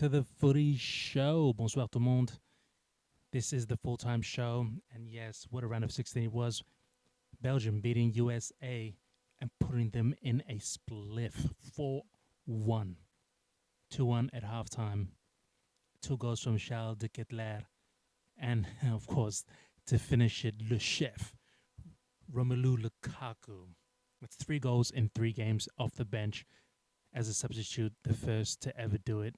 to the Footy Show. Bonsoir tout le monde. This is the full-time show, and yes, what a round of 16 it was. Belgium beating USA and putting them in a spliff 4-1. 2-1 at halftime. 2 goals from Charles de Ketelaere. And, of course, to finish it, Le Chef, Romelu Lukaku. With 3 goals in 3 games off the bench as a substitute, the first to ever do it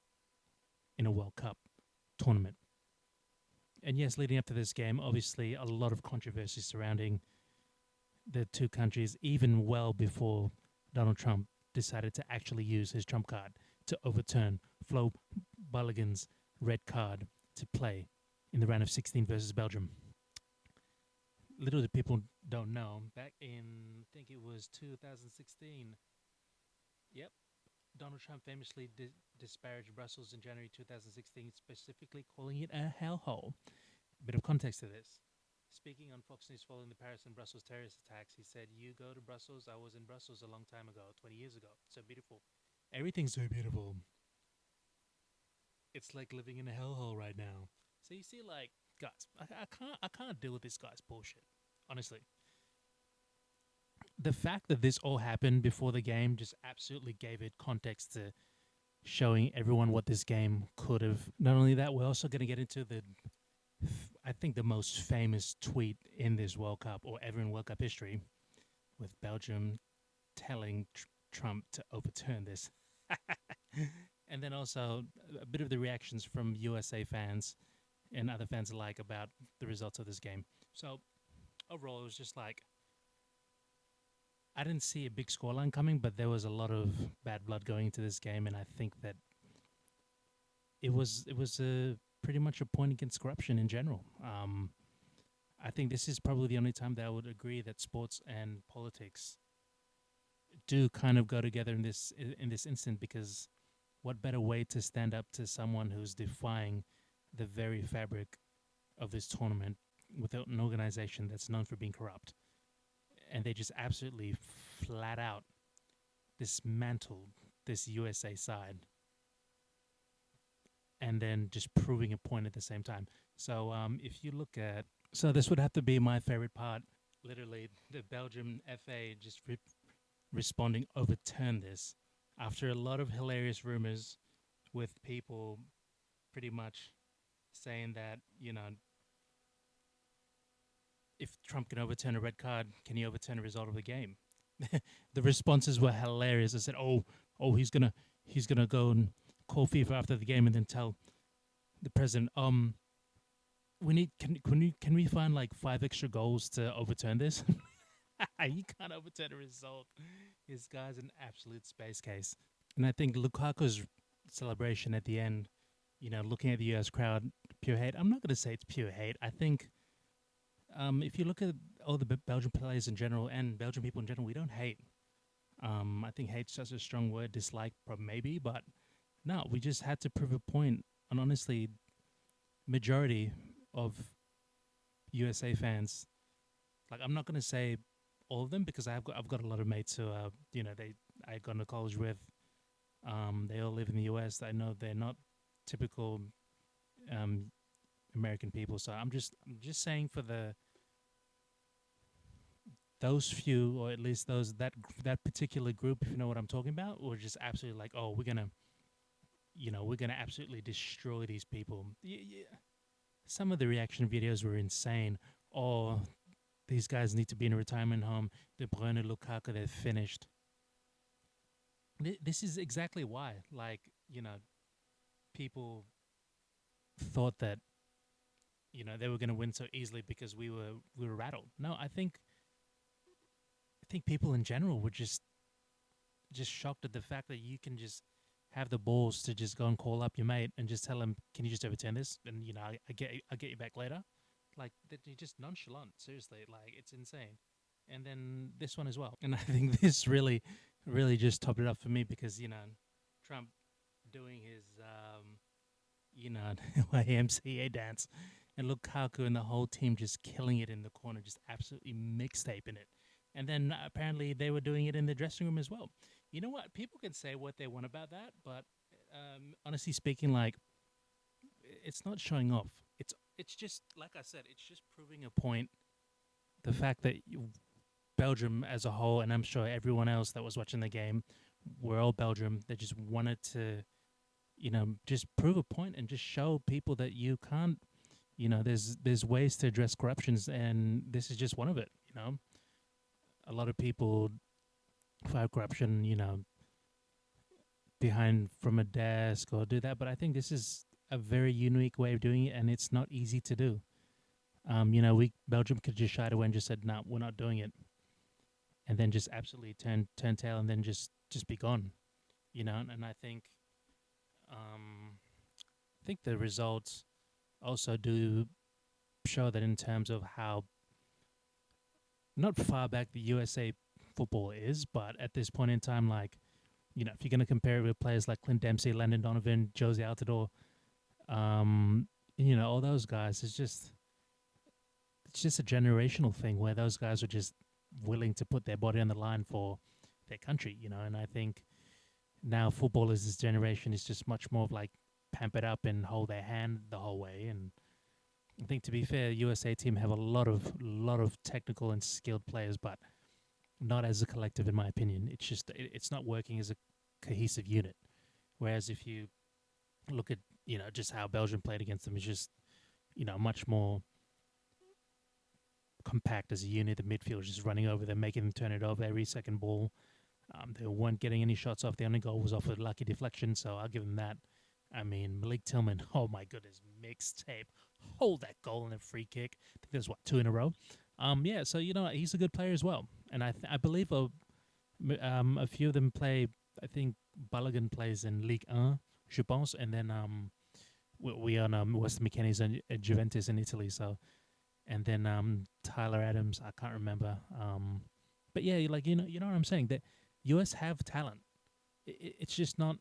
in a World Cup tournament. And yes, leading up to this game, obviously a lot of controversy surrounding the two countries, even well before Donald Trump decided to actually use his trump card to overturn Flo Bolagun's red card to play in the round of 16 versus Belgium. Little do people don't know, back in, I think it was 2016, yep, Donald Trump famously disparaged Brussels in January 2016, specifically calling it a hellhole. Bit of context to this. Speaking on Fox News following the Paris and Brussels terrorist attacks, he said, "You go to Brussels, I was in Brussels a long time ago, 20 years ago. So beautiful. Everything's so beautiful. It's like living in a hellhole right now." So you see, like, guys, I can't deal with this guy's bullshit. Honestly. The fact that this all happened before the game just absolutely gave it context to showing everyone what this game could have. Not only that, we're also going to get into I think the most famous tweet in this World Cup or ever in World Cup history, with Belgium telling Trump to overturn this. And then also a bit of the reactions from USA fans and other fans alike about the results of this game. So overall, it was just like, I didn't see a big scoreline coming, but there was a lot of bad blood going into this game, and I think that it was pretty much a point against corruption in general. I think this is probably the only time that I would agree that sports and politics do kind of go together in this instant, because what better way to stand up to someone who's defying the very fabric of this tournament without an organization that's known for being corrupt, and they just absolutely flat out dismantled this USA side, and then just proving a point at the same time. So if you look at, so this would have to be my favorite part, literally the Belgium FA just responding, overturn this, after a lot of hilarious rumors with people pretty much saying that, if Trump can overturn a red card, can he overturn a result of the game? The responses were hilarious. I said, "Oh, he's gonna go and call FIFA after the game and then tell the president, we need can we find like 5 extra goals to overturn this?" You can't overturn a result. This guy's an absolute space case. And I think Lukaku's celebration at the end, looking at the US crowd, pure hate. I'm not going to say it's pure hate. I think if you look at all the Belgian players in general and Belgian people in general, we don't hate. I think hate's such a strong word, dislike maybe, but no, we just had to prove a point. And honestly, majority of USA fans, like, I'm not going to say all of them, because I've got a lot of mates who I gone to college with. They all live in the US. I know they're not typical American people. So I'm just saying, for those few, or at least that particular group, if you know what I'm talking about, were just absolutely like, "Oh, we're gonna absolutely destroy these people." Some of the reaction videos were insane. "Oh, these guys need to be in a retirement home. De Bruyne, Lukaku, they're finished." This is exactly why, like, people thought that, they were going to win so easily because we were rattled. No, I think people in general were just shocked at the fact that you can just have the balls to just go and call up your mate and just tell him, "Can you just overturn this? And I'll get you back later." Like, they're just nonchalant. Seriously, like, it's insane. And then this one as well. And I think this really just topped it up for me, because Trump doing his YMCA dance, and Lukaku and the whole team just killing it in the corner, just absolutely mixtaping it. And then apparently they were doing it in the dressing room as well. You know what? People can say what they want about that, but Honestly speaking, like it's not showing off. It's just like I said. It's just proving a point. The fact that Belgium as a whole, and I'm sure everyone else that was watching the game, were all Belgium. They just wanted to, just prove a point and just show people that you can't. There's ways to address corruptions, and this is just one of it. A lot of people fight corruption, behind from a desk or do that, but I think this is a very unique way of doing it, and it's not easy to do. We Belgium could just shied away and just said, "No, we're not doing it," and then just absolutely turn tail and then just be gone. And I think the results also do show that in terms of how not far back the USA football is, but at this point in time, like if you're gonna compare it with players like Clint Dempsey, Landon Donovan, Josie Altidore, um, all those guys, it's just a generational thing where those guys are just willing to put their body on the line for their country, and I think now footballers this generation is just much more of like pamp it up and hold their hand the whole way. And I think to be fair, USA team have a lot of technical and skilled players, but not as a collective, in my opinion. It's just it's not working as a cohesive unit. Whereas if you look at just how Belgium played against them, it's just much more compact as a unit. The midfield just running over them, making them turn it over every second ball. They weren't getting any shots off. The only goal was off a lucky deflection, so I'll give them that. I mean, Malik Tillman, oh my goodness, mixtape. Hold that goal and a free kick. I think there's, what, two in a row? Yeah, so, he's a good player as well. And I believe a few of them play, I think Bolagun plays in Ligue 1, je pense, and then we on West McKennie's at Juventus in Italy, so, and then Tyler Adams, I can't remember. But yeah, like, you know what I'm saying? That US have talent. It's just not,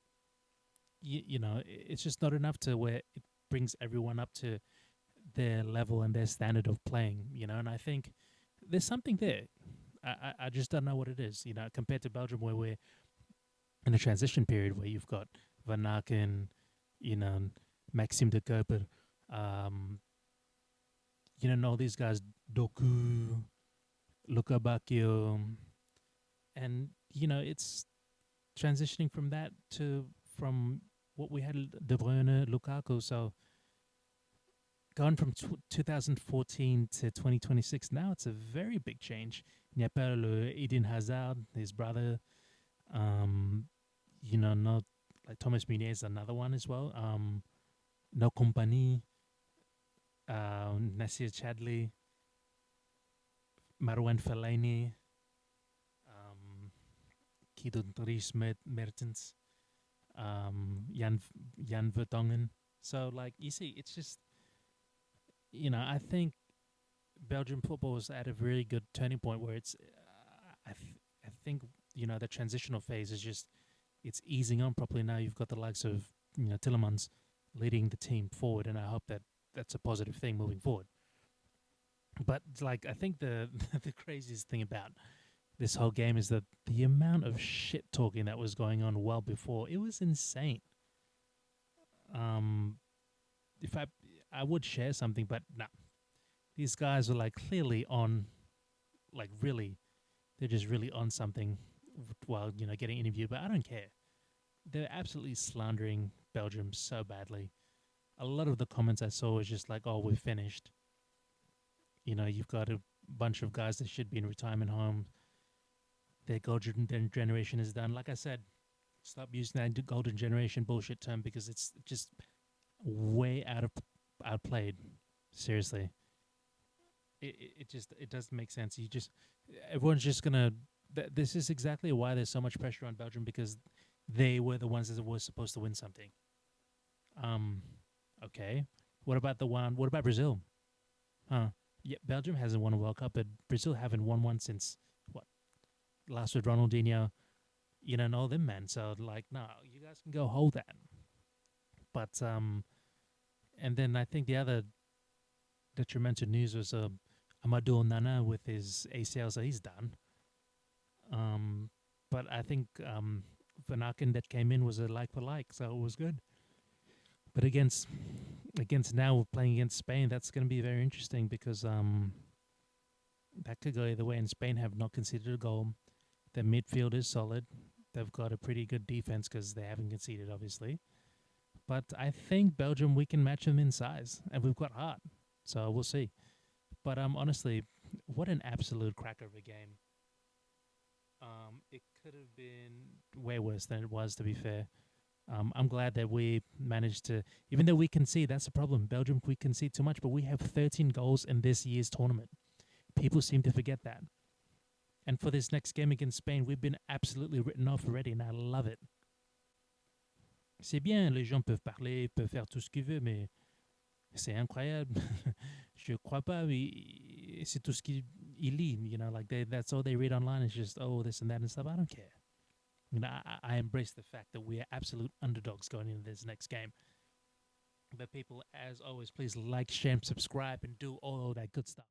it's just not enough to where it brings everyone up to their level and their standard of playing, and I think there's something there. I just don't know what it is, compared to Belgium, where we're in a transition period where you've got Van Aken, Maxime de Koper, and all these guys, Doku, Luka Bacchio, and, it's transitioning from that to from what we had De Bruyne, Lukaku. So gone from 2014 to 2026, now it's a very big change. Il n'y a pas le Eden Hazard, his brother. Not like Thomas Meunier is another one as well. No Company, Nasir Chadley, Marwan Fellaini, Kidon Dries Mertens, Jan Vertonghen. So, like, you see, it's just, I think Belgian football is at a very good turning point where I think, the transitional phase is just, it's easing on properly now. You've got the likes of, Tillemans leading the team forward, and I hope that that's a positive thing moving forward. But, like, I think the the craziest thing about this whole game is that the amount of shit talking that was going on well before, it was insane. If I would share something, but nah, these guys are like clearly on, like really, they're just really on something while getting interviewed. But I don't care. They're absolutely slandering Belgium so badly. A lot of the comments I saw was just like, "Oh, we're finished." You've got a bunch of guys that should be in retirement homes. Their golden generation is done. Like I said, stop using that golden generation bullshit term because it's just way outplayed. Seriously, it doesn't make sense. Everyone's just gonna. This is exactly why there's so much pressure on Belgium, because they were the ones that were supposed to win something. Okay. What about What about Brazil? Huh? Yeah, Belgium hasn't won a World Cup, but Brazil haven't won one since what? Last with Ronaldinho, and all them, man. So, like, no, you guys can go hold that. But and then I think the other detrimental news was Amadou Nana with his ACL, so he's done. But I think Van Aken that came in was a like for like, so it was good. But against now we're playing against Spain, that's going to be very interesting because that could go either way. And Spain have not conceded a goal. Their midfield is solid. They've got a pretty good defense because they haven't conceded, obviously. But I think Belgium, we can match them in size, and we've got heart. So we'll see. But honestly, what an absolute cracker of a game. It could have been way worse than it was, to be fair. I'm glad that we managed to, even though we concede, that's the problem. Belgium, we concede too much, but we have 13 goals in this year's tournament. People seem to forget that. And for this next game against Spain, we've been absolutely written off already, and I love it. C'est bien, les gens peuvent parler, peuvent faire tout ce qu'ils veulent, mais c'est incroyable. Je crois pas, mais c'est tout ce qu'ils lisent, you know, like that's all they read online is just, oh, this and that and stuff. I don't care. You know, I embrace the fact that we are absolute underdogs going into this next game. But people, as always, please like, share, and subscribe, and do all that good stuff.